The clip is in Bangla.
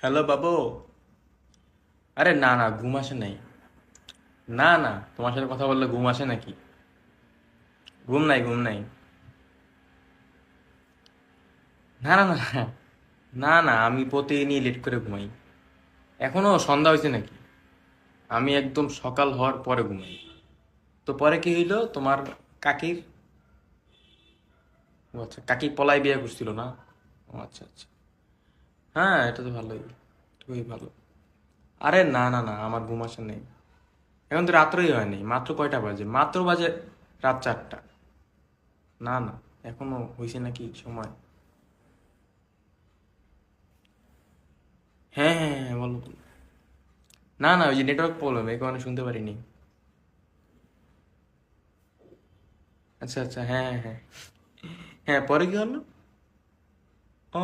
হ্যালো বাবু। আরে না না, ঘুম আসে নাই। না না, তোমার সাথে কথা বললে ঘুম আসে নাকি? ঘুম নাই, ঘুম নাই। না না না, না না, আমি প্রতিদিনই লেট করে ঘুমাই। এখনো সন্ধ্যা হয়েছে নাকি? আমি একদম সকাল হওয়ার পরে ঘুমাই। তো পরে কি হইলো তোমার কাকির? ও আচ্ছা, কাকি পলাই বিয়ে করছিল না? ও আচ্ছা আচ্ছা। হ্যাঁ, এটা তো ভালোই, খুবই ভালো। আরে না না না, আমার ঘুম আসে নেই। এখন তো রাত্রই হয়নি, মাত্র কয়টা বাজে? মাত্র বাজে রাত 4টা। না না, এখনো হয়েছে নাকি সময়? হ্যাঁ হ্যাঁ হ্যাঁ, বলো বলো। না না, ওই যে নেটওয়ার্ক প্রবলেম, এই কারণে শুনতে পারিনি। আচ্ছা আচ্ছা, হ্যাঁ হ্যাঁ হ্যাঁ। হ্যাঁ, পরে কি হলো? ও